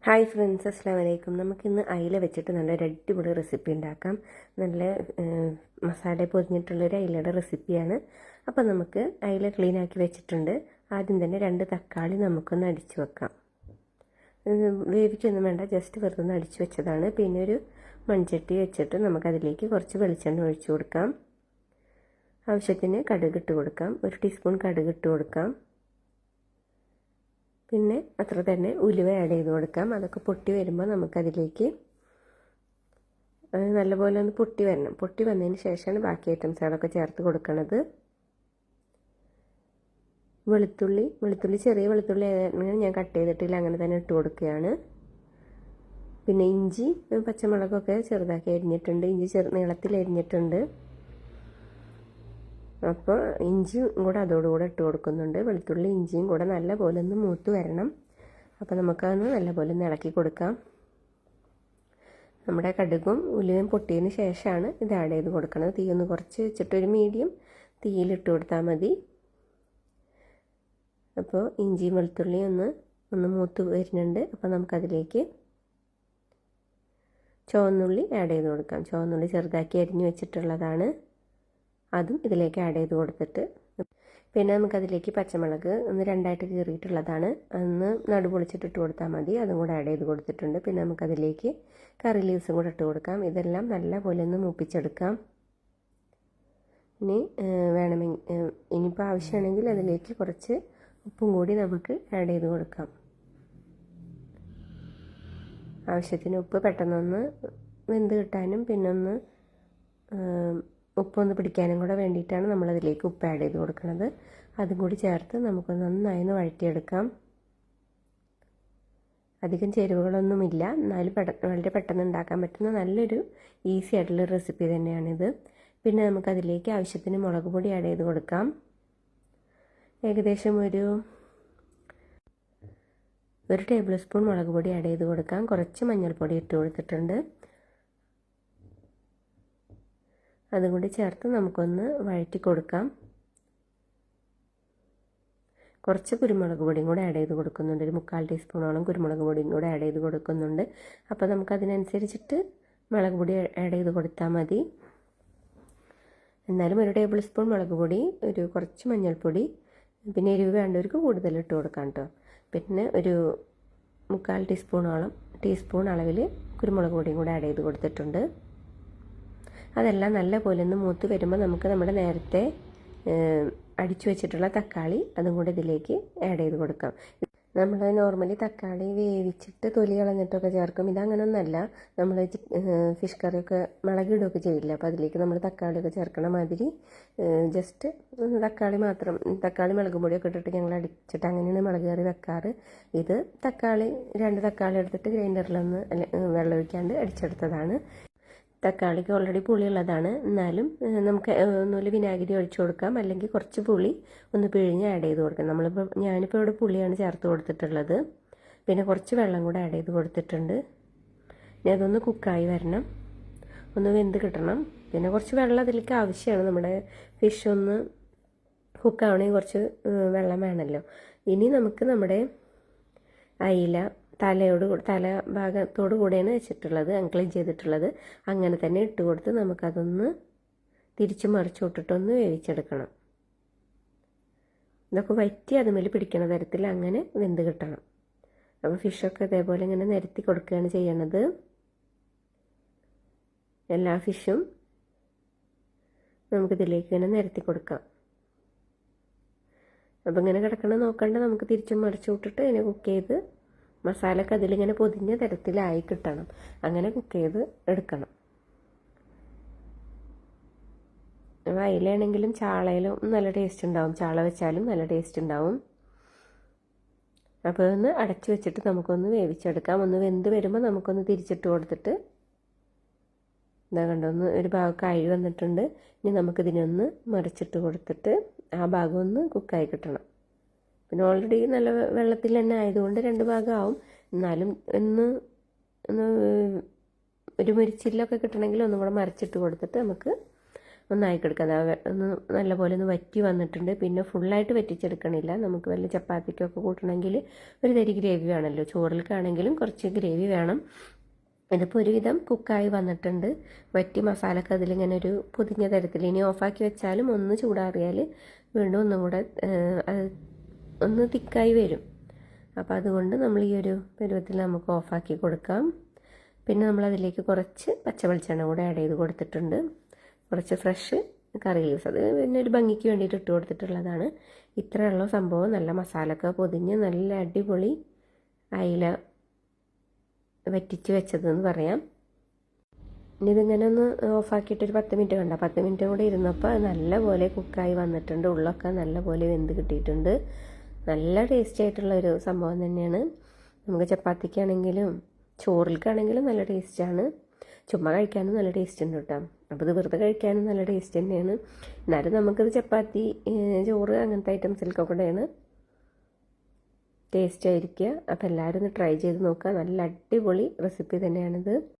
Hi friends, അസ്സലാമു അലൈക്കും. നമുക്കിന്ന് അയില വെച്ചിട്ട് നല്ലൊരു അടിപൊളി റെസിപ്പി ഉണ്ടാക്കാം. നല്ല മസാല പൊതിഞ്ഞിട്ടുള്ളൊരു അയിലയുടെ റെസിപ്പിയാണ്. അപ്പോൾ നമുക്ക് അയില ക്ലീൻ ആക്കി വെച്ചിട്ടുണ്ട്. ആദ്യം തന്നെ 2 തക്കാളി നമുക്കൊന്ന് അടിച്ചു വെക്കാം. വേവിക്കൊന്നും വേണ്ട, ജസ്റ്റ് വെറുതെ ഒന്ന് അടിച്ചു വെച്ചതാണ്. പിന്നെ ഒരു മൺചട്ടി വെച്ചിട്ട് നമുക്കതിലേക്ക് കുറച്ച് വെളിച്ചെണ്ണ ഒഴിച്ചു കൊടുക്കാം. ആവശ്യത്തിന് കടുക് ഇട്ട് കൊടുക്കാം. 1 ടീസ്പൂൺ കടുക് ഇട്ട് കൊടുക്കാം. പിന്നെ അത്ര തന്നെ ഉലുവ ആഡ് ചെയ്ത് കൊടുക്കാം. അതൊക്കെ പൊട്ടി വരുമ്പോൾ നമുക്കതിലേക്ക് നല്ലപോലെ ഒന്ന് പൊട്ടി വരണം. പൊട്ടി വന്നതിന് ശേഷമാണ് ബാക്കി ഐറ്റംസുകളൊക്കെ ചേർത്ത് കൊടുക്കുന്നത്. വെളുത്തുള്ളി ചെറിയ വെളുത്തുള്ളി ഞാൻ കട്ട് ചെയ്തിട്ടില്ല, അങ്ങനെ തന്നെ ഇട്ട് കൊടുക്കുകയാണ്. പിന്നെ ഇഞ്ചി പച്ചമുളകൊക്കെ ചെറുതാക്കി അരിഞ്ഞിട്ടുണ്ട്. ഇഞ്ചി നീളത്തിൽ അരിഞ്ഞിട്ടുണ്ട്. അപ്പോൾ ഇഞ്ചിയും കൂടെ അതോടുകൂടെ ഇട്ട് കൊടുക്കുന്നുണ്ട്. വെളുത്തുള്ളി ഇഞ്ചിയും കൂടെ നല്ലപോലെ ഒന്ന് മൂത്ത് വരണം. അപ്പോൾ നമുക്കതൊന്ന് നല്ലപോലെ ഒന്ന് ഇളക്കി കൊടുക്കാം. നമ്മുടെ കടുകും ഉലുവയും പൊട്ടിയതിന് ശേഷമാണ് ഇത് ആഡ് ചെയ്ത് കൊടുക്കുന്നത്. തീ ഒന്ന് കുറച്ച് വെച്ചിട്ടൊരു മീഡിയം തീയിലിട്ട് കൊടുത്താൽ മതി. അപ്പോൾ ഇഞ്ചിയും വെളുത്തുള്ളിയും ഒന്ന് മൂത്ത് വരുന്നുണ്ട്. അപ്പോൾ നമുക്കതിലേക്ക് ചുവന്നുള്ളി ആഡ് ചെയ്ത് കൊടുക്കാം. ചുവന്നുള്ളി ചെറുതാക്കി അരിഞ്ഞു വെച്ചിട്ടുള്ളതാണ്. അതും ഇതിലേക്ക് ആഡ് ചെയ്ത് കൊടുത്തിട്ട് പിന്നെ നമുക്കതിലേക്ക് പച്ചമുളക് ഒന്ന് 2ആയിട്ട് കീറിയിട്ടുള്ളതാണ്. അതൊന്ന് നടുപൊളിച്ചിട്ടിട്ട് കൊടുത്താൽ മതി. അതും കൂടെ ആഡ് ചെയ്ത് കൊടുത്തിട്ടുണ്ട്. പിന്നെ നമുക്കതിലേക്ക് കറി ലീവ്സും കൂടെ ഇട്ട് കൊടുക്കാം. ഇതെല്ലാം നല്ലപോലെ ഒന്ന് മൂപ്പിച്ചെടുക്കാം. ഇനിയിപ്പോൾ ആവശ്യമാണെങ്കിൽ അതിലേക്ക് കുറച്ച് ഉപ്പും കൂടി നമുക്ക് ആഡ് ചെയ്ത് കൊടുക്കാം. ആവശ്യത്തിന് ഉപ്പ് പെട്ടെന്നൊന്ന് വെന്ത് കിട്ടാനും പിന്നെ ഉപ്പൊന്ന് പിടിക്കാനും കൂടെ വേണ്ടിയിട്ടാണ് നമ്മളതിലേക്ക് ഉപ്പ് ആഡ് ചെയ്ത് കൊടുക്കുന്നത്. അതും കൂടി ചേർത്ത് നമുക്ക് നന്നായി ഒന്ന് വഴറ്റിയെടുക്കാം. അധികം ചേരുവകളൊന്നുമില്ല, എന്നാലും വളരെ പെട്ടെന്ന് ഉണ്ടാക്കാൻ പറ്റുന്ന നല്ലൊരു ഈസി ആയിട്ടുള്ള റെസിപ്പി തന്നെയാണിത്. പിന്നെ നമുക്കതിലേക്ക് ആവശ്യത്തിന് മുളക് പൊടി ആഡ് ചെയ്ത് കൊടുക്കാം. ഏകദേശം ഒരു ടേബിൾ സ്പൂൺ മുളക് പൊടി ആഡ് ചെയ്ത് കൊടുക്കാം. കുറച്ച് മഞ്ഞൾപ്പൊടി ഇട്ട് കൊടുത്തിട്ടുണ്ട്. അതും കൂടി ചേർത്ത് നമുക്കൊന്ന് വഴറ്റി കൊടുക്കാം. കുറച്ച് കുരുമുളക് പൊടിയും കൂടെ ആഡ് ചെയ്ത് കൊടുക്കുന്നുണ്ട്. ഒരു 3/4 ടീസ്പൂണോളം കുരുമുളക് പൊടിയും കൂടെ ആഡ് ചെയ്ത് കൊടുക്കുന്നുണ്ട്. അപ്പോൾ നമുക്കതിനനുസരിച്ചിട്ട് മുളക് പൊടി ആഡ് ചെയ്ത് കൊടുത്താൽ മതി. എന്നാലും 1 ടേബിൾ സ്പൂൺ മുളക് പൊടി, കുറച്ച് മഞ്ഞൾപ്പൊടി, പിന്നെ എരിവ് വേണ്ടവർക്ക് കൂടുതൽ ഇട്ട് കൊടുക്കാം കേട്ടോ. പിന്നെ ഒരു 3/4 ടീസ്പൂൺ അളവിൽ കുരുമുളക് പൊടിയും കൂടെ ആഡ് ചെയ്ത് കൊടുത്തിട്ടുണ്ട്. അതെല്ലാം നല്ലപോലെ ഒന്ന് മൂത്ത് വരുമ്പോൾ നമുക്ക് നമ്മുടെ നേരത്തെ അടിച്ചു വെച്ചിട്ടുള്ള തക്കാളി അതും കൂടെ ഇതിലേക്ക് ആഡ് ചെയ്ത് കൊടുക്കാം. നമ്മൾ നോർമലി തക്കാളി വേവിച്ചിട്ട് തൊലി കളഞ്ഞിട്ടൊക്കെ ചേർക്കും. ഇതങ്ങനെയൊന്നല്ല. നമ്മൾ ഫിഷ് കറിയൊക്കെ മുളകിടുകയൊക്കെ ചെയ്യില്ല. അപ്പോൾ അതിലേക്ക് നമ്മൾ തക്കാളിയൊക്കെ ചേർക്കണ മാതിരി ജസ്റ്റ് തക്കാളി മുളക് പൊടിയൊക്കെ ഇട്ടിട്ട് ഞങ്ങൾ അടിച്ചിട്ട് അങ്ങനെയാണ് മുളക് കറി വെക്കാറ്. ഇത് 2 തക്കാളി എടുത്തിട്ട് ഗ്രൈൻഡറിലൊന്ന് വെള്ളം ഒഴിക്കാണ്ട് അടിച്ചെടുത്തതാണ്. തക്കാളിക്ക് ഓൾറെഡി പുളിയുള്ളതാണ്. എന്നാലും നമുക്ക് ഒന്നുമില്ല വിനാഗിരി ഒഴിച്ചു കൊടുക്കാം, അല്ലെങ്കിൽ കുറച്ച് പുളി ഒന്ന് പിഴിഞ്ഞ് ആഡ് ചെയ്ത് കൊടുക്കാം. ഞാനിപ്പോൾ ഇവിടെ പുളിയാണ് ചേർത്ത് കൊടുത്തിട്ടുള്ളത്. പിന്നെ കുറച്ച് വെള്ളം കൂടെ ആഡ് ചെയ്ത് കൊടുത്തിട്ടുണ്ട്. ഇനി അതൊന്ന് കുക്കായി വരണം, ഒന്ന് വെന്ത് കിട്ടണം. പിന്നെ കുറച്ച് വെള്ളം അതിലേക്ക് ആവശ്യമാണ്. നമ്മുടെ ഫിഷ് ഒന്ന് കുക്കാവണമെങ്കിൽ കുറച്ച് വെള്ളം വേണമല്ലോ. ഇനി നമുക്ക് നമ്മുടെ അയില തല ഭാഗത്തോട് കൂടെയാണ് വെച്ചിട്ടുള്ളത്, ക്ലീൻ ചെയ്തിട്ടുള്ളത്. അങ്ങനെ തന്നെ ഇട്ട് കൊടുത്ത് നമുക്കതൊന്ന് തിരിച്ച് മറിച്ച് വിട്ടിട്ടൊന്ന് വേവിച്ചെടുക്കണം. ഇതൊക്കെ വറ്റി അതുമേൽ പിടിക്കണ തരത്തിൽ അങ്ങനെ വെന്ത് കിട്ടണം. അപ്പോൾ ഫിഷൊക്കെ ഇതേപോലെ ഇങ്ങനെ നിരത്തി കൊടുക്കുകയാണ് ചെയ്യണത്. എല്ലാ ഫിഷും നമുക്കിതിലേക്ക് ഇങ്ങനെ നിരത്തി കൊടുക്കാം. അപ്പോൾ ഇങ്ങനെ കിടക്കണം നോക്കണ്ട, നമുക്ക് തിരിച്ചും മറിച്ച് വിട്ടിട്ട് ഇതിനെ കുക്ക് ചെയ്ത് മസാലയൊക്കെ അതിലിങ്ങനെ പൊതിഞ്ഞ തരത്തിലായി കിട്ടണം. അങ്ങനെ കുക്ക് ചെയ്ത് എടുക്കണം. അയിലാണെങ്കിലും ചാളയിലും നല്ല ടേസ്റ്റ് ഉണ്ടാവും. ചാള വെച്ചാലും നല്ല ടേസ്റ്റ് ഉണ്ടാവും. അപ്പോൾ ഒന്ന് അടച്ചു വെച്ചിട്ട് നമുക്കൊന്ന് വേവിച്ചെടുക്കാം. ഒന്ന് വെന്ത് വരുമ്പോൾ നമുക്കൊന്ന് തിരിച്ചിട്ട് കൊടുത്തിട്ട് കണ്ടോ, ഒരു ഭാഗം കായ് വന്നിട്ടുണ്ട്. ഇനി നമുക്കിതിനൊന്ന് മറിച്ചിട്ട് കൊടുത്തിട്ട് ആ ഭാഗം ഒന്ന് കുക്കായി കിട്ടണം. പിന്നെ ഓൾറെഡി നല്ല വെള്ളത്തിൽ തന്നെ ആയതുകൊണ്ട് 2 ഭാഗമാവും. എന്നാലും ഒന്ന് ഒരു മുരിച്ചിലൊക്കെ കിട്ടണമെങ്കിൽ ഒന്നും കൂടെ മറിച്ചിട്ട് കൊടുത്തിട്ട് നമുക്ക് ഒന്നായി കിടക്കുക. ഒന്ന് നല്ലപോലെ ഒന്ന് വറ്റി വന്നിട്ടുണ്ട്. പിന്നെ ഫുള്ളായിട്ട് വറ്റിച്ചെടുക്കണില്ല. നമുക്ക് വല്ല ചപ്പാത്തിക്കൊക്കെ കൂട്ടണമെങ്കിൽ ഒരു തരി ഗ്രേവി വേണമല്ലോ. ചോറിലേക്കാണെങ്കിലും കുറച്ച് ഗ്രേവി വേണം. ഇതിപ്പോൾ ഒരുവിധം കുക്കായി വന്നിട്ടുണ്ട്. വറ്റി മസാലയൊക്കെ അതിലിങ്ങനെ ഒരു പൊതിഞ്ഞ തരത്തിൽ. ഇനി ഓഫാക്കി വെച്ചാലും ഒന്ന് ചൂടാറിയാൽ വീണ്ടും ഒന്നും കൂടെ അത് ഒന്ന് തിക്കായി വരും. അപ്പോൾ അതുകൊണ്ട് നമ്മൾ ഈ ഒരു പരുവത്തിൽ നമുക്ക് ഓഫാക്കി കൊടുക്കാം. പിന്നെ നമ്മളതിലേക്ക് കുറച്ച് പച്ച വെളിച്ചെണ്ണ കൂടെ ആഡ് ചെയ്ത് കൊടുത്തിട്ടുണ്ട്. കുറച്ച് ഫ്രഷ് കറി ലീവ്സ്, അത് പിന്നെ ഒരു ഭംഗിക്ക് വേണ്ടിയിട്ട് ഇട്ട് കൊടുത്തിട്ടുള്ളതാണ്. ഇത്രയുള്ള സംഭവം. നല്ല മസാലയൊക്കെ പൊതിഞ്ഞ് നല്ല അടിപൊളി അയില വറ്റിച്ച് വെച്ചതെന്ന് പറയാം. ഇനി ഇതിങ്ങനെ ഒന്ന് ഓഫാക്കിയിട്ടൊരു 10 മിനിറ്റ് കണ്ട 10 മിനിറ്റ് കൂടെ ഇരുന്നപ്പോൾ നല്ലപോലെ കുക്കായി വന്നിട്ടുണ്ട്. ഉള്ളൊക്കെ നല്ലപോലെ വെന്ത് കിട്ടിയിട്ടുണ്ട്. നല്ല ടേസ്റ്റി ആയിട്ടുള്ളൊരു സംഭവം തന്നെയാണ്. നമുക്ക് ചപ്പാത്തിക്കാണെങ്കിലും ചോറിലേക്കാണെങ്കിലും നല്ല ടേസ്റ്റാണ്. ചുമ്മാ കഴിക്കാനും നല്ല ടേസ്റ്റ് ഉണ്ട് കേട്ടോ. അപ്പോൾ ഇത് വെറുതെ കഴിക്കാനും നല്ല ടേസ്റ്റ് തന്നെയാണ്. എന്നാലും നമുക്കിത് ചപ്പാത്തി, ചോറ് അങ്ങനത്തെ ഐറ്റംസിൽക്കൊക്കെയാണ് ടേസ്റ്റ് ആയിരിക്കുക. അപ്പോൾ എല്ലാവരും ഒന്ന് ട്രൈ ചെയ്ത് നോക്കുക. നല്ല അടിപൊളി റെസിപ്പി തന്നെയാണിത്.